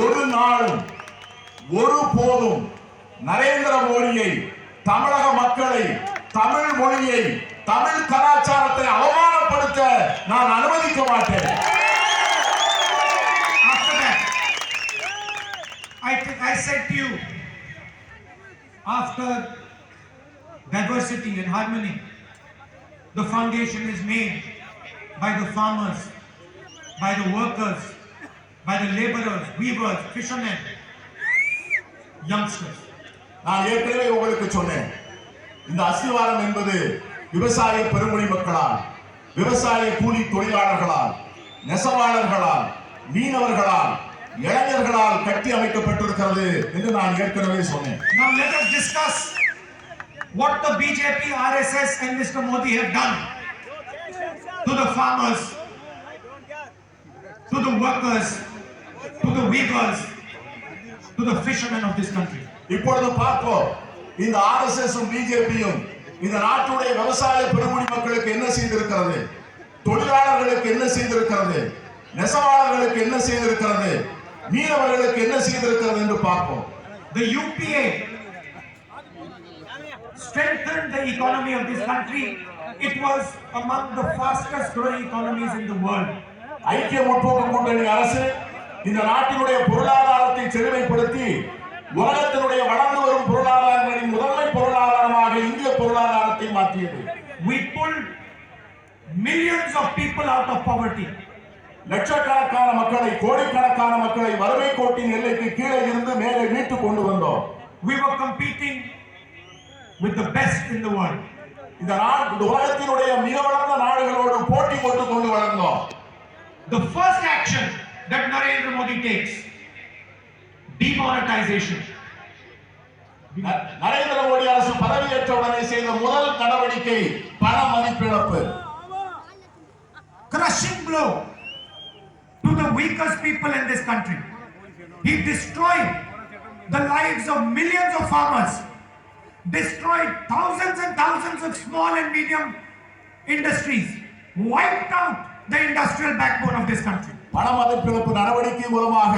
ஒரு நாளும் ஒருபோதும் நரேந்திர மோடியை, தமிழக மக்களை, தமிழ் மொழியை, தமிழ் கலாச்சாரத்தை அவமானப்படுத்த நான் அனுமதிக்க மாட்டேன். After that, I said to you, after diversity and harmony, the foundation is made by the farmers, by the workers, by the laborers, weavers, fishermen, youngsters. நான் ஏற்கனவே உங்களுக்கு சொன்னேன், இந்த அஸ்திவாரம் என்பது விவசாய பெருங்குடி மக்களால், விவசாய கூலி தொழிலாளர்களால், நெசவாளர்களால், மீனவர்களால், இளைஞர்களால் கட்டி அமைக்கப்பட்டிருக்கிறது என்று நான் ஏற்கனவே சொன்னேன். Now let us discuss what the BJP, RSS and Mr. Modi have done to the farmers, to the workers, to the weavers, to the fishermen of this country. இப்பொழுது பார்ப்போம், இந்த RSS பிஜேபியும் இந்த நாட்டுடைய விவசாய பெருங்குடி மக்களுக்கு என்ன செய்திருக்கிறது, தொழிலாளர்களுக்கு என்ன செய்திருக்கிறது, நெசவாளர்களுக்கு என்ன செய்திருக்கிறது, மீனவர்களுக்கு என்ன செய்திருக்கிறது என்று பார்ப்போம். The UPA strengthened the economy of this country. It was among the fastest growing economies in the world. ஐக்கிய முற்போக்கு கூட்டணி அரசு இந்த நாட்டினுடைய பொருளாதாரத்தை செழுமைப்படுத்தி உலகத்தினுடைய வளர்ந்து வரும் பொருளாதாரங்களின் முதன்மை பொருளாதாரமாக இந்திய பொருளாதாரத்தை மாற்றியது. We pulled millions of people out of poverty. லட்சக்கணக்கான மக்களை, கோடிக்கணக்கான மக்களை வறுமை கோட்டின் எல்லைக்கு கீழே இருந்து மேலே மீட்டு கொண்டு வந்தோம். We were competing with the best in the world. இந்த உலகத்தினுடைய மிக வளர்ந்த நாடுகளோடு போட்டி போட்டுக் கொண்டு வளர்ந்தோம். The first action that Narendra Modi takes, demonetization. Narendra Modi அரசு பதவியேற்ற உடனே செய்த முதல் நடவடிக்கை பண மதிப்பிழப்பு. Crushing blow to the weakest people in this country. He destroyed the lives of millions of farmers, destroyed thousands and thousands of small and medium industries, wiped out the industrial backbone of this country. பண மதிப்பிழப்பு நடவடிக்கை மூலமாக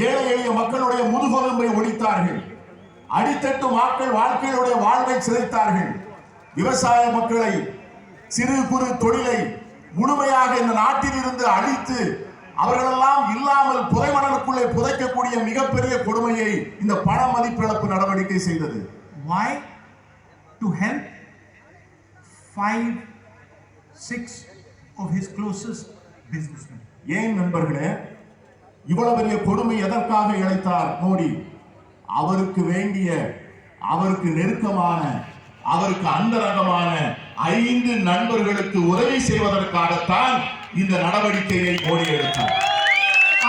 ஏழை எளிய மக்களுடைய முதுகெலும்பை ஒடித்தார்கள். அடித்தட்டு மக்கள் வாழ்க்கையுடைய வாழ்வை சிதைத்தார்கள். விவசாய மக்களை, சிறு குறு தொழிலை முழுமையாக இந்த நாட்டில் இருந்து அழித்து அவர்களெல்லாம் இல்லாமல் புதைமணலுக்குள்ளே புதைக்கக்கூடிய மிகப்பெரிய கொடுமையை இந்த பண மதிப்பிழப்பு நடவடிக்கை செய்தது. Why? To help 5-6 of his closest businessmen. ஏன் நண்பர்களே, இவ்வளவு பெரிய கொடுமை எதற்காக இழைத்தார் மோடி? அவருக்கு வேண்டிய, அவருக்கு நெருக்கமான, அவருக்கு அந்தரங்கமான 5 நண்பர்களுக்கு உதவி செய்வதற்காகத்தான் இந்த நடவடிக்கையை மோடி எடுத்தார்.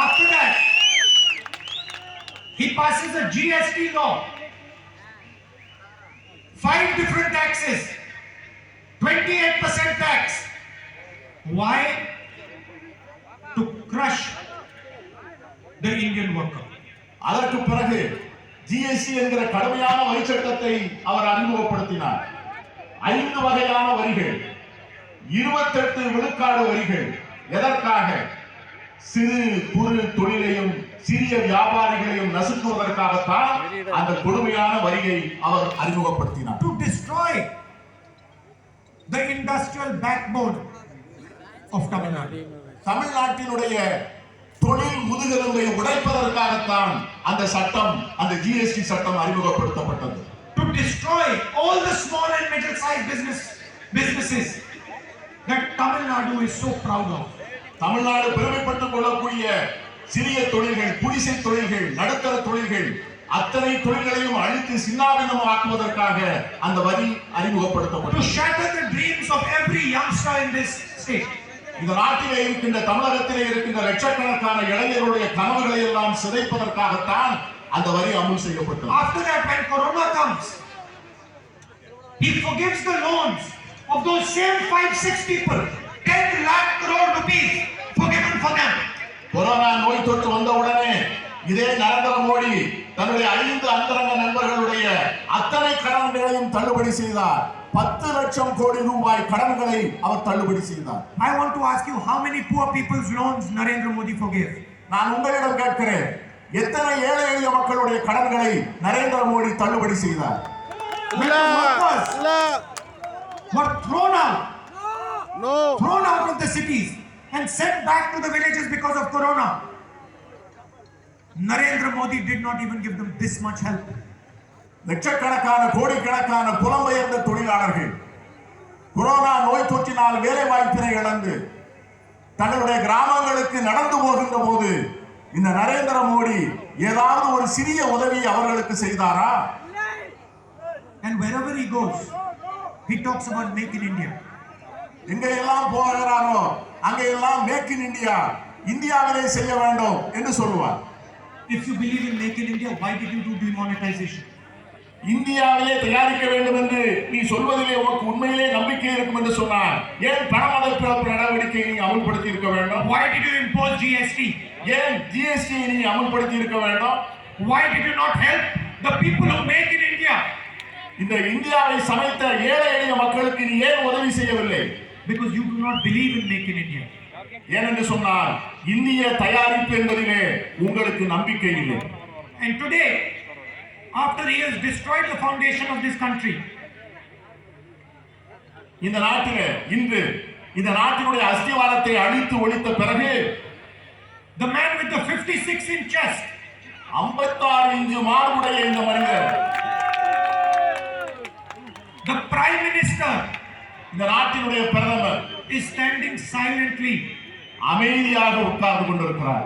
After that, he passes a GST law. 5 different taxes, 28% tax. Why? To crush the Indian worker. அதற்கு பிறகு ஜிஎஸ்டி என்கிற கடுமையான வரி சட்டத்தை அவர் அறிமுகப்படுத்தினார். 5 வகையான வரிகள், 28 விழுக்காடு வரிகள். எதற்காக? சிறு குறு தொழிலையும் சிறிய வியாபாரிகளையும் நசுக்குவதற்காகத்தான் அந்த கொடுமையான வரியை அவர் அறிமுகப்படுத்தினார். To destroy the industrial backbone of Tamil Nadu. தமிழ்நாட்டினுடைய தொழில் முதுகெலும்பை உடைப்பதற்காகத்தான் அந்த சட்டம், அந்த ஜிஎஸ்டி சட்டம் அறிமுகப்படுத்தப்பட்டது. To destroy all the small and middle-sized businesses that Tamil Nadu is so proud of. Tamil Nadu பெருமைப்பட்டுக் கொள்ளக்கூடிய சிறிய தொழில்கள், குடிசை தொழில்கள், நடுத்தர தொழில்கள், அத்தனை தொழில்களையும் அழித்து சின்னாபின்னம் ஆக்குவதற்காக அந்த வரி அறிமுகப்படுத்தப்பட்டது. To shatter the dreams of every youngster in this state. இந்த நாட்டிலே இருக்கின்ற, தமிழகத்திலே இருக்கின்ற லட்சக்கணக்கான இளைஞர்களுடைய கனவுகளை எல்லாம் சிதைப்பதற்காகத்தான் அந்த வரி அமல் செய்யப்பட்டது. After that, when Corona comes, he forgives the loans of those same 5-6 people. 10 lakh crore rupees forgiven for them. Corona நோய் தொற்று வந்த உடனே இதே நரேந்திர மோடி தன்னுடைய 5 அந்தரங்க நண்பர்களுடைய அத்தனை கடன்களையும் தள்ளுபடி செய்தார். 10 லட்சம் கோடி ரூபாய் கடன்களை அவர் தள்ளுபடி செய்தார். I want to ask you, how many poor people's loans Narendra Modi forgave? நான் உங்களிடம் கேட்கிறேன், எத்தனை ஏழை எளிய மக்களுடைய கடன்களை நரேந்திர மோடி தள்ளுபடி செய்தார். When the workers were thrown out of the cities and sent back to the villages because of corona, Narendra Modi did not even give them this much help. லட்சக்கணக்கான கோடிக்கணக்கான புலம்பெயர்ந்த தொழிலாளர்கள் கொரோனா நோய் தொற்றினால் வேலை வாய்ப்பினை இழந்து தங்களுடைய கிராமங்களுக்கு நடந்து போகின்ற போது இந்த நரேந்திர மோடி ஏதாவது ஒரு சிறிய உதவி அவர்களுக்கு செய்தாரா? And wherever he goes, he talks about Make in India. எங்கெல்லாம் போகிறாரோ அங்கெல்லாம் மேக் இன் இந்தியா, இந்தியாவிலே செய்ய வேண்டும் என்று சொல்லுவார். If you believe in Make in India, why did you do demonetization? இந்தியாவிலே தயாரிக்க வேண்டும் என்று நீ சொல்வதிலே உனக்கு உண்மையிலே நம்பிக்கை இருக்கும் என்று சொன்னார். ஏன் பணமதிப்பிழப்பு நடவடிக்கை நீ அமல்படுத்தி இருக்க வேண்டும்? Why did you impose GST? ஏன் ஜிஎஸ்டி நீ அமல்படுத்தி இருக்க வேண்டும்? Why did you not help the people who make in India? இந்த இந்தியாவை சமைத்த ஏழை எளிய மக்களுக்கு நீ ஏன் உதவி செய்யவில்லை? Because you do not believe in Make in India. ஏனென்று சொன்னால் இந்திய தயாரிப்பு என்பதிலே உங்களுக்கு நம்பிக்கை இல்லை. And today, after he has destroyed the foundation of this country, இந்த நாட்டிலே இன்று இந்த நாட்டினுடைய அஸ்திவாரத்தை அழித்து ஒழித்த பிறகு the man with the 56-inch chest, 56 inch மார்புடைய இந்த மனிதர், the prime minister, இந்த நாட்டினுடைய பிரதமர் is standing silently அமைதியாக உட்கார்ந்து கொண்டிருக்கிறார்.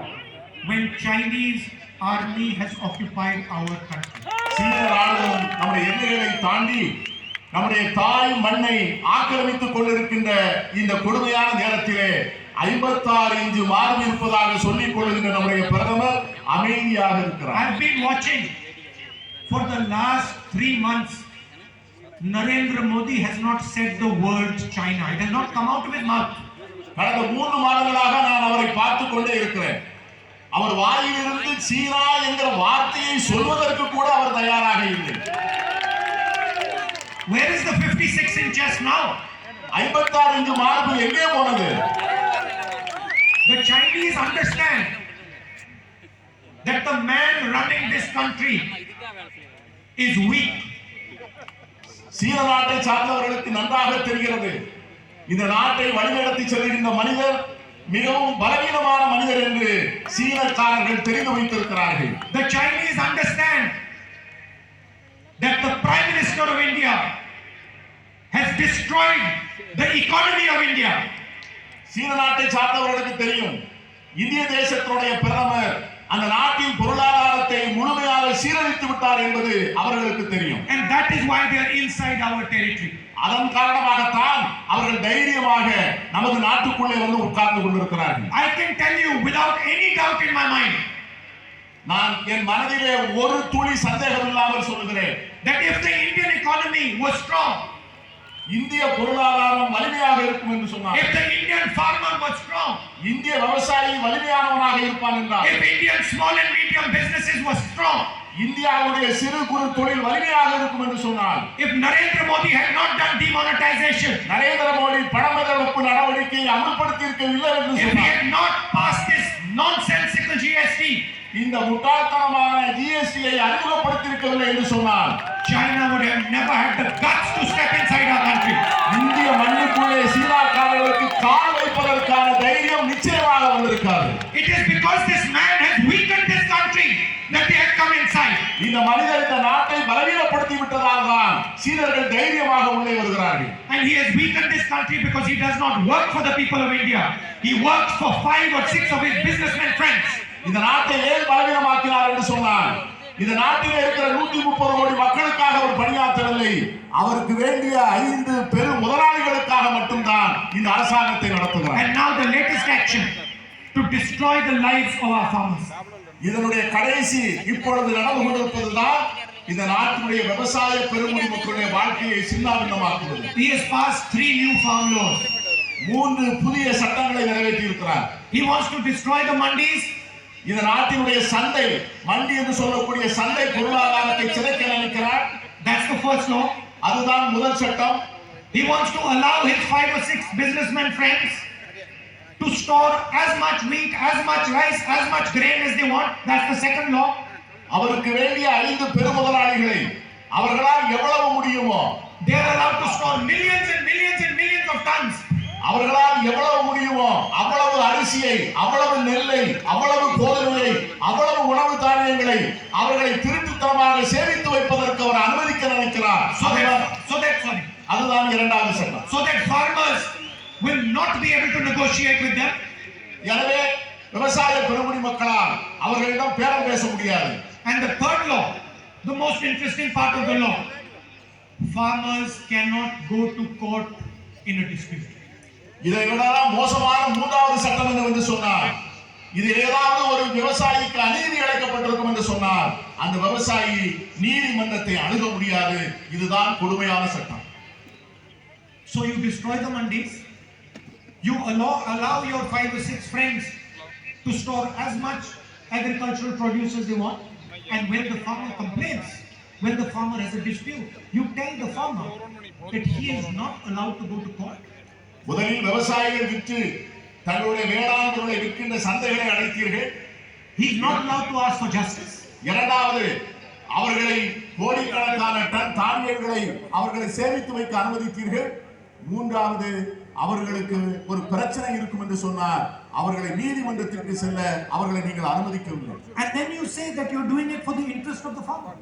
when Chinese army has occupied our country. சீன ராணுவம் நம்முடைய எல்லைகளை தாண்டி நம்முடைய தாய் மண்ணை ஆக்கிரமித்துக் கொண்டிருக்கின்ற இந்த கொடுமையான நேரத்திலே 56 இன்ச் மார்பு இருப்பதாக சொல்லிக் கொள்கின்ற நம்முடைய பிரதமர் அமைதியாக இருக்கிறார். I've been watching for the last 3 months. Narendra Modi has not said the word China. It has not come out of his mouth. கடந்த 3 மாதங்களாக நான் அவரை பார்த்துக் கொண்டே இருக்கிறேன். அவர் வாயிலிருந்து சீனா என்கிற வார்த்தையை சொல்வதற்கு கூட அவர் தயாராக இல்லை. Where is the 56-inch chest now? 56 inch மார்பு எங்கே போனது? The Chinese understand that the man running this country is weak. சீன நாட்டை சார்ந்தவர்களுக்கு நன்றாக தெரிகிறது இந்த நாட்டை வழிநடத்தி செல்கின்ற மனிதர் மிகவும் பலவீனமான மனிதர் என்று சீனக்காரர்கள் தெரிந்து வைத்திருக்கிறார்கள். The Chinese understand that the Prime Minister of India has destroyed the economy of India. சீன நாட்டை சார்ந்தவர்களுக்கு தெரியும் இந்திய தேசத்தினுடைய பிரதமர் அந்த நாட்டின் பொருளாதாரத்தை முழுமையாக சீரழித்து விட்டார் என்பது அவர்களுக்கு தெரியும். And that is why they are inside our territory. அதன் காரணமாகத்தான் அவர்கள் தைரியமாக நமது நாட்டுக்குள்ளே வந்து உட்கார்ந்து கொண்டிருக்கிறார்கள். I can tell you without any doubt in my mind, நான் என் மனதிலே ஒரு துளி சந்தேகம் இல்லாமல் சொல்கிறேன், that if the Indian economy was strong, இந்திய பொருளாதாரம் வலிமையாக இருக்கும் என்று சொன்னார். if the Indian farmer was strong, இந்திய விவசாயி வலிமையானவனாக இருப்பான் என்றார். if Indian small and medium businesses was strong, இந்தியாவுடைய சிறு குறு தொழில் வலிமையாக இருக்கும் என்று சொன்னார். if Narendra Modi had not done demonetization, Narendra Modi பணமதிப்பு நடவடிக்கையை அமல்படுத்தி இருக்கவில்லை என்று if he சொன்னார். had not passed this nonsensical GST, இந்த முட்டாள்தனமான ஜிஎஸ்டியை அறிமுகப்படுத்தி இருக்கவில்லை என்று சொன்னார். China would have never had the guts to step inside our country. இந்திய மண்ணுக்குள்ளே சீனாக்காரர்களுக்கு கால் வைப்பதற்கான தைரியம் நிச்சயமாக வந்திருக்காது. It is because this man has weakened this country that they have come inside. இந்த மனிதர் இந்த நாட்டை பலவீனப்படுத்தி விட்டதால் தான் சீனர்கள் தைரியமாக உள்ளே வருகிறார்கள். And he has weakened this country because he does not work for the people of India. He works for 5 or 6 of his businessmen friends. இந்த நாட்டை ஏன் பலவீனமாக்கினார் என்று சொன்னார். இந்த நாட்டில் இருக்கிற 130 கோடி மக்களுக்காக அவர் பணியாற்றவில்லை, அவருக்கு வேண்டிய 5 பெரும் முதலாளிகளுக்காக மட்டும்தான் இந்த அரசாங்கத்தை நடத்துகிறார். And now the latest action to destroy the lives of our farmers. இதனுடைய கடைசி இப்பொழுது நடந்து கொண்டிருப்பதுதான் இந்த நாட்டினுடைய விவசாய பெருங்குடி மக்களுடைய வாழ்க்கையை சின்னாபின்னமாக்குவது. He has passed 3 new farm laws. 3 புதிய சட்டங்களை நிறைவேற்றி இருக்கிறார். He wants to destroy the mandis. இந்த நாட்டினுடைய சந்தை மண்டி என்று சொல்லக்கூடிய சந்தை பொருளாதாரத்தை சிதைக்க நினைக்கிறார். That's the first law. அதுதான் முதல் சட்டம். He wants to allow his 5 or 6 businessmen friends to store as much wheat, as much rice, as much grain as they want. That's the second law. அவருக்கு வேண்டிய 5 பெருமுதலாளிகளை அவர்களால் எவ்வளவு முடியுமோ They are allowed to store millions and millions and millions of tons. அவர்களால் எவ்வளவு முடியுமோ அவ்வளவு அரிசியை, அவ்வளவு நெல்லை, அவ்வளவு கோதுமையை, அவ்வளவு உணவு தானியங்களை அவர்களை திருட்டுத்தனமாக சேமித்து வைப்பதற்கு அவர் அனுமதிக்க நினைக்கிறார். அதுதான் இரண்டாவது சட்டம். So that farmers will not be able to negotiate with them. எனவே விவசாய பெருங்குடி மக்களால் அவர்களிடம் பேரம் பேச முடியாது. And the third law, the most interesting part of the law, farmers cannot go to court in a dispute. இதை விட மோசமான மூன்றாவது சட்டம் என்னவென்று சொன்னார், இது ஏதாவது ஒரு விவசாயிக்கு அநீதி இழைக்கப்பட்டிருக்கும் என்று சொன்னார் அந்த விவசாயி நீதிமன்றத்தை அணுக முடியாது. இதுதான் கொடுமையான சட்டம். So you destroy the mandis, you allow your 5 or 6 friends to store as much agricultural produce as they want, and when the farmer complains, when the farmer has a dispute, you tell the farmer that he is not allowed to go to court. முதலில் விவசாயிகள் விற்று தங்களுடைய வேளாண் பொருளை விற்கின்ற சந்தைகளை அடைத்தீர்கள். He is not allowed to ask for justice. இரண்டாவது, அவர்களை கோடிக்கணக்கான டன் தானியங்களை அவர்களை சேமித்து வைக்க அனுமதித்தீர்கள். மூன்றாவது, அவர்களுக்கு ஒரு பிரச்சனை இருக்கும் என்று சொன்னார் அவர்களை நீதிமன்றத்திற்கு செல்ல அவர்களை நீங்கள் அனுமதிக்கவில்லை. And then you say that you are doing it for the interest of the farmer.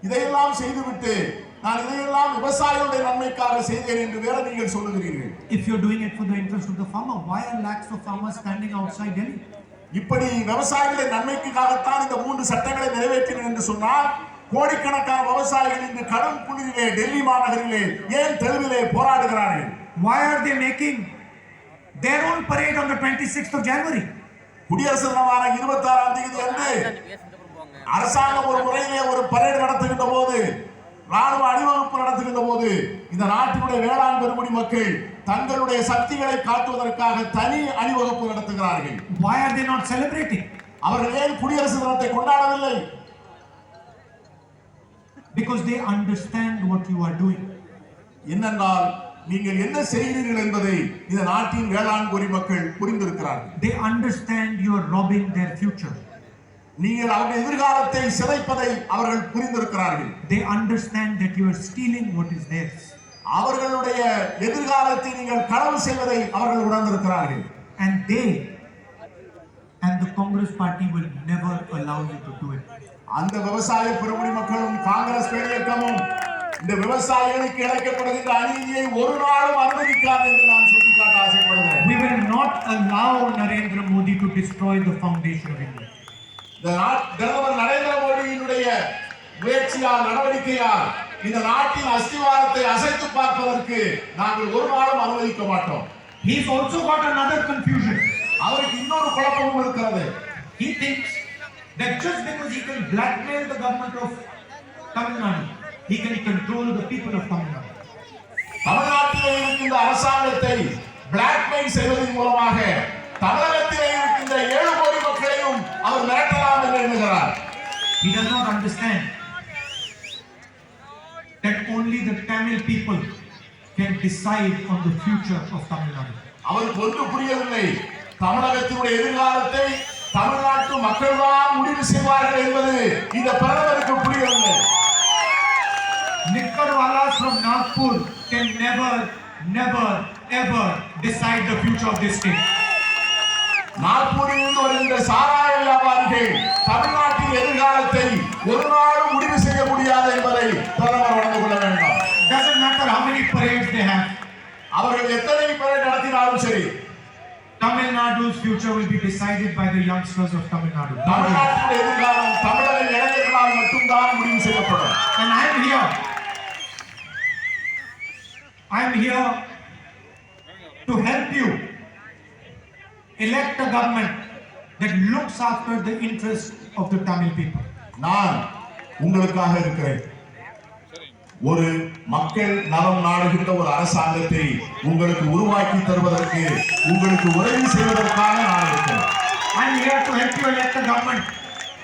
இதையெல்லாம் செய்துவிட்டு நான் இதையெல்லாம் விவசாயிகளுடைய நன்மைக்காக செய்தேன் என்று வேற நீங்கள் சொல்லுகிறீர்கள். If you are doing it for the interest of the farmer, why are lakhs of farmers standing outside Delhi? இப்படி விவசாயிகளின் நன்மைக்காகத்தான் இந்த 3 சட்டங்களை நிறைவேற்றினேன் என்று சொன்னால் கோடிக்கணக்கான விவசாயிகள் இந்த கடும் குளிரிலே டெல்லி மாநகரிலே ஏன் தெருவிலே போராடுகிறார்கள்? Why are they making their own parade on the 26th of January? குடியரசு தினமான 26ஆம் தேதி அன்று அரசாங்கம் ஒரு முறையிலே ஒரு பரேடு நடத்துகின்ற போது, ராணுவ அணிவகுப்பு நடத்துகின்ற போது இந்த நாட்டினுடைய வேளாண் பெருங்குடி மக்கள் தங்களுடைய சக்திகளை காட்டுவதற்காக தனி அணிவகுப்பு நடத்துகிறார்கள். Why are they not celebrating? அவர்கள் ஏன் குடியரசு தினத்தை கொண்டாடவில்லை? Because they understand what you are doing. என்னென்றால் நீங்கள் என்ன செய்கிறீர்கள் என்பதை இந்த நாட்டின் வேளாண் குடிமக்கள் புரிந்திருக்கிறார்கள். They understand you are robbing their future. நீங்கள் அவருடைய எதிர்காலத்தை சிதைப்பதை அவர்கள் புரிந்திருக்கிறார்கள். They understand that you are stealing what is theirs. அவர்களுடைய எதிர்காலத்தை நீங்கள் களவு செய்வதை அவர்கள் உணர்ந்திருக்கிறார்கள். And they and the Congress party will never allow you to do it. அந்த விவசாய பெருங்குடி மக்களும் காங்கிரஸ் பேரியக்கமும் இந்த விவசாயிகளுக்கு இழைக்கப்படுகின்ற அநீதியை ஒரு நாளும் அனுமதிக்காது என்று நான் சுட்டிக்காட்ட ஆசைப்படுகிறேன். We will not allow Narendra Modi to destroy the foundation of India. பிரதமர் நரேந்திர மோடியினுடைய முயற்சியால் நடவடிக்கையால் இந்த நாட்டின் அஸ்திவாரத்தை அசைத்து பார்ப்பதற்கு நாங்கள் ஒரு நாளும் அனுமதிக்க மாட்டோம். He's also got another confusion. அவருக்கு இன்னொரு குழப்பமும் இருக்கிறது. He thinks that just because he can blackmail the government of Tamil Nadu, he can control the people of Tamil Nadu. தமிழ்நாட்டிலே இருக்கின்ற அரசாங்கத்தை பிளாக்மெயில் செய்வதன் மூலமாக தமிழகத்திலே இருக்கின்ற 7 கோடி மக்களையும் அவர் மிரட்டலாம் என்று எண்ணுகிறார். He does not understand that only the Tamil people can decide on the future of Tamil Nadu. அவருக்கு ஒன்று புரியவில்லை, தமிழகத்தினுடைய எதிர்காலத்தை தமிழ்நாட்டு மக்கள் தான் முடிவு செய்வார்கள் என்பது இந்த பிரதமருக்கு புரியவில்லை. Nikkarwalas from Nagpur can never ever decide the future of this state. நாக்பூரிலிருந்து வருகின்ற சாராய வியாபாரிகள் தமிழ்நாட்டின் எதிர்காலத்தை ஒரு நாளும் முடிவு செய்ய முடியாது என்பதை பிரதமர் உணர்ந்து கொள்ள வேண்டும். Doesn't matter how many parades they have. அவர்கள் எத்தனை பரேட் நடத்தினாலும் சரி, Tamil Nadu's future will be decided by the youngsters of Tamil Nadu. தமிழ்நாட்டின் எதிர்காலம் தமிழக இளைஞர்களால் மட்டும்தான் முடிவு செய்யப்படும். And I am here to help you elect a government that looks after the interests of the Tamil people. நான் உங்களுக்காக இருக்கிறேன். ஒரு மக்கள் நலம் நாடுகின்ற ஒரு அரசாங்கத்தை உங்களுக்கு உருவாக்கி தருவதற்கு, உங்களுக்கு உதவி செய்வதற்காக நான் இருக்கிறேன். I am here to help you elect a government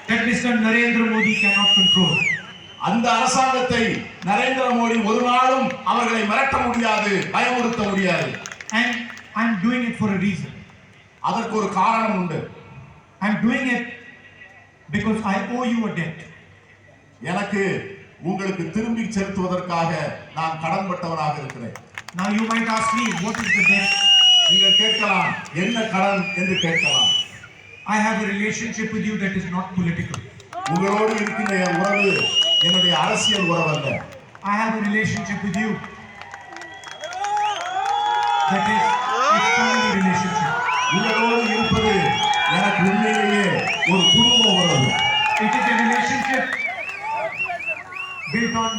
that Mr. Narendra Modi cannot control. அந்த அரசாங்கத்தை நரேந்திர மோடி ஒரு நாளும் அவர்களை மிரட்ட முடியாது, பயமுறுத்த முடியாது. And I am doing it for a reason. அதற்கு ஒரு காரணம் உண்டு. I'm doing it because I owe you a debt. எனக்கு உங்களுக்கு திரும்பி செலுத்துவதற்காக நான் கடன்பட்டவனாக இருக்கிறேன். Now you might ask me, what is the debt? நீங்கள் கேட்கலாம், என்ன கடன் என்று கேட்கலாம். I have a relationship with you that is not political. உங்களோடு இருக்கின்ற என் உறவு என்னுடைய அரசியல் உறவு அல்ல. I have a relationship with you that is a family relationship. உங்களோடு இருப்பது எனக்கு உண்மையிலேயே ஒரு குடும்ப உறவு. It is a relationship built on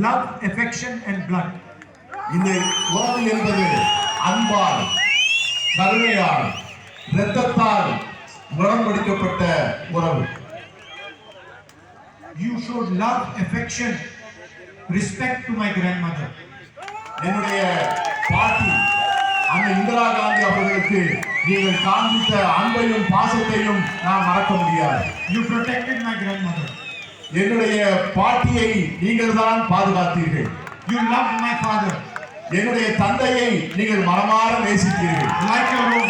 love, affection and blood. இந்த உறவு என்பது அன்பால், கருணையால், இரத்தத்தால் உடன்படிக்கப்பட்ட உறவு. You showed love, affection, respect to my grandmother. என்னுடைய பாட்டி அன்னை இந்திரா காந்தி அவர்களுக்கு நீங்கள் காண்பித்த அன்பையும் பாசத்தையும் நான் மறக்க முடியாது. You protected my grandmother. என்னுடைய பாட்டியை நீங்கள் தான் பாதுகாத்தீர்கள். You loved my father என்னுடைய தந்தையை நீங்கள் மனமாற நேசித்தீர்கள். like your own.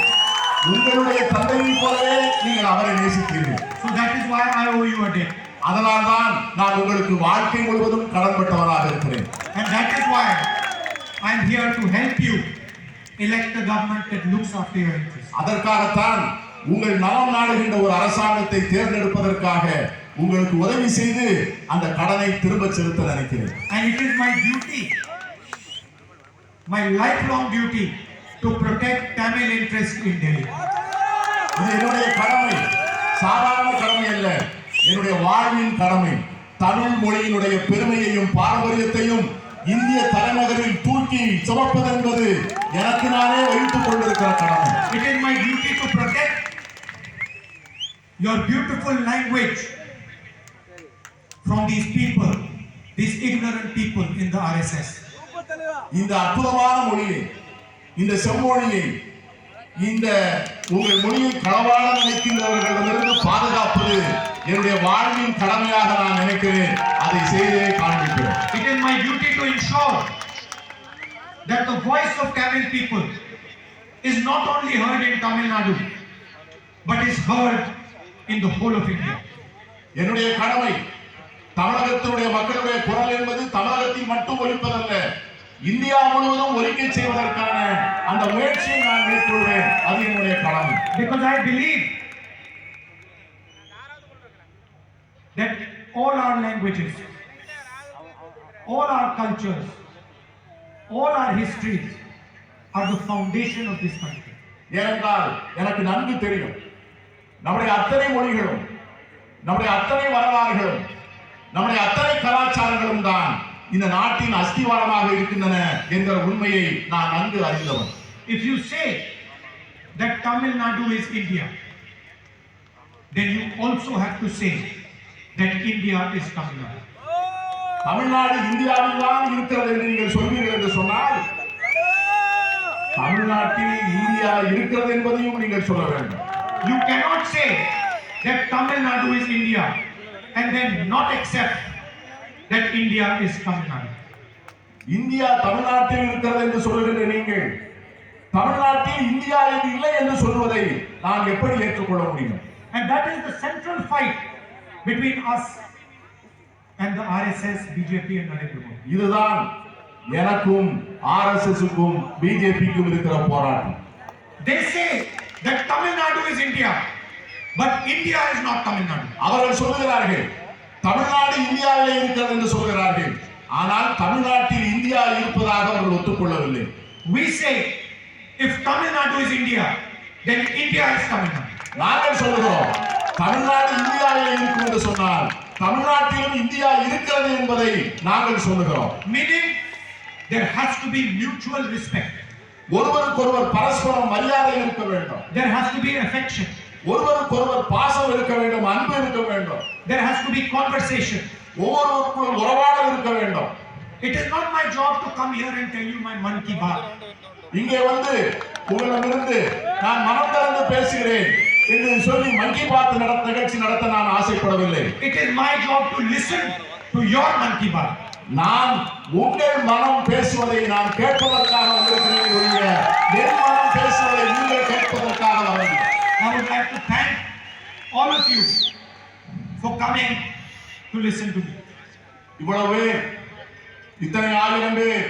உங்களுடைய தந்தையை போலவே நீங்கள் அவரை நேசித்தீர்கள். So that is why I owe you a debt. அதனால்தான் நான் உங்களுக்கு வாழ்க்கை முழுவதும் கடன்பட்டவனாக இருக்கிறேன். And that is why I am here to help you elect a government that looks after your interests. அதற்காகத்தான் உங்கள் நலம் நாடுகின்ற ஒரு அரசாங்கத்தை தேர்ந்தெடுப்பதற்காக உங்களுக்கு உதவி செய்து அந்த கடனை திரும்ப செலுத்த நினைக்கிறேன். And it is my duty, my lifelong duty, to protect Tamil interests in Delhi. இது என்னுடைய கடமை, சாதாரண கடமை அல்ல, என்னுடைய வாழ்வின் கடமை. தமிழ் மொழியினுடைய பெருமையையும் பாரம்பரியத்தையும் இந்திய தலைநகரில் தூக்கி சுமப்பது என்பது எனக்கு நானே வைத்துக் கொண்டிருக்கிற கடமை. It is my duty to protect your beautiful language from these people, these ignorant people in the RSS. இந்த அற்புதமான மொழியை, இந்த செம்மொழியை, இந்த உங்கள் மொழியை களவாட நினைக்கின்றவர்களிடமிருந்து பாதுகாப்பது என்னுடைய வாழ்வின் கடமையாக நான் நினைக்கிறேன். அதை செய்தே காண்பிக்கிறேன். It is my duty to ensure that the voice of Tamil people is not only heard in Tamil Nadu, but is heard in the whole of India. என்னுடைய கடமை தமிழகத்தினுடைய மக்களுடைய குரல் என்பது தமிழகத்தில் மட்டும் ஒலிப்பதல்ல, இந்தியா முழுவதும் ஒலிக்க செய்வதற்கான அந்த முயற்சியை நான் மேற்கொள்வேன். அது என்னுடைய கடமை. Because I believe that all our languages, all our cultures, all our histories are the foundation of this country. ஏனென்றால் எனக்கு நன்கு தெரியும், நம்முடைய அத்தனை மொழிகளும், நம்முடைய அத்தனை வரலாறுகளும், நம்முடைய அத்தனை கலாச்சாரங்களும் தான் இந்த நாட்டின் அஸ்திவாரமாக இருக்கின்றன என்ற உண்மையை நான் நன்கு அறிந்தவன். If you say that Tamil Nadu is India, then you also have to say that India is Tamil Nadu. Tamil Nadu இந்தியாவில் தான் இருக்கிறது என்று நீங்கள் சொல்வீர்கள் என்று சொன்னால், தமிழ்நாட்டில் இந்தியா இருக்கிறது என்பதையும் நீங்கள் சொல்ல வேண்டும். You cannot say that Tamil Nadu is India and then not accept that India is Tamil Nadu. India தமிழ்நாட்டில் இருக்கிறது என்று சொல்லுகின்ற நீங்கள் தமிழ்நாட்டில் இந்தியா என்று இல்லை என்று சொல்வதை நான் எப்படி ஏற்றுக்கொள்ள முடியும்? And that is the central fight between us and the RSS, BJP and Narendra Modi. இதுதான் எனக்கும் RSSக்கும் BJPக்கும் இருக்கிற போராட்டம். They say that Tamil Nadu is India, but India is not Tamil Nadu. அவர்கள் சொல்லுகிறார்கள் தமிழ்நாடு இந்தியாவிலே இருக்கிறது என்று சொல்கிறார்கள், ஆனால் தமிழ்நாட்டில் இந்தியா இருப்பதாக அவர்கள் ஒத்துக்கொள்ளவில்லை. We say if Tamil Nadu is India, then India is Tamil Nadu. நாங்கள் சொல்கிறோம் தமிழ்நாடு இந்தியாவிலே இருக்கும் என்று சொன்னால் தமிழ்நாட்டிலும் இந்தியா இருக்கிறது என்பதை நாங்கள் சொல்லுகிறோம். Meaning there has to be mutual respect. ஒருவருக்கொருவர் பரஸ்பரம் மரியாதை இருக்க வேண்டும். There has to be affection. ஒருவருக்கொருவர் பாசம் இருக்க வேண்டும், அன்பு இருக்க வேண்டும். There has to be conversation. ஒவ்வொருவருக்கும் உறவாடல் இருக்க வேண்டும். It is not my job to come here and tell you my Mann Ki Baat. இங்கே வந்து உங்களிடமிருந்து நான் மனம் திறந்து பேசுகிறேன் என்று சொல்லி மன் கி பாத் நிகழ்ச்சி நடத்த நான் ஆசைப்படவில்லை. It is my job to listen to your Mann Ki Baat. நான் உங்கள் மனம் பேசுவதை நான் கேட்பதற்காக வந்திருக்கிறேன் ஒழிய என் மனம் பேசுவதை நீங்கள் கேட்பதற்காக I would like to thank all of you for coming to listen to me. இவ்வளவு இத்தனை ஆயிரம் பேர்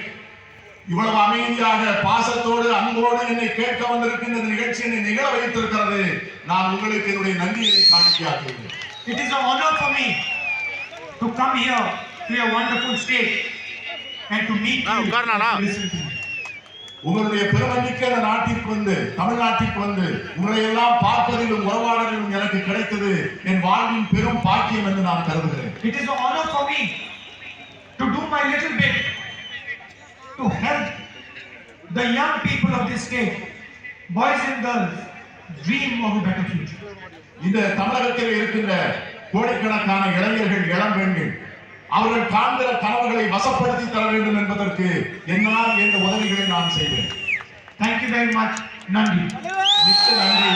இவ்வளவு அமைதியாக பாசத்தோடு அன்போடு என்னை கேட்க வந்திருக்கின்ற இந்த நிகழ்ச்சி என்னை நிகழ வைத்திருக்கிறது. நான் உங்களுக்கு என்னுடைய நன்றியை காணிக்கையாக்குகிறேன். It is an honor for me to come here to your wonderful state and to meet you and listen to you. உங்களுடைய பெருமதிக்க இந்த நாட்டிற்கு வந்து தமிழ்நாட்டிற்கு வந்து உங்களை எல்லாம் பார்ப்பதிலும் உறவாடலிலும் எனக்கு கிடைத்தது என் வாழ்வின் பெரும் பாக்கியம் என்று நான் கருதுகிறேன். It is an honor for me to do my little bit to help the young people of this state, boys and girls, dream of a better future. இந்த தமிழகத்தில் இருக்கின்ற கோடிக்கணக்கான இளைஞர்கள் இளம்பெண்கள் அவர்கள் காண்கிற கனவுகளை வசப்படுத்தி தர வேண்டும் என்பதற்கு என்னால் இந்த உதவிகளை நான் செய்வேன். Thank you very much. Nandi. மிக்க நன்றி.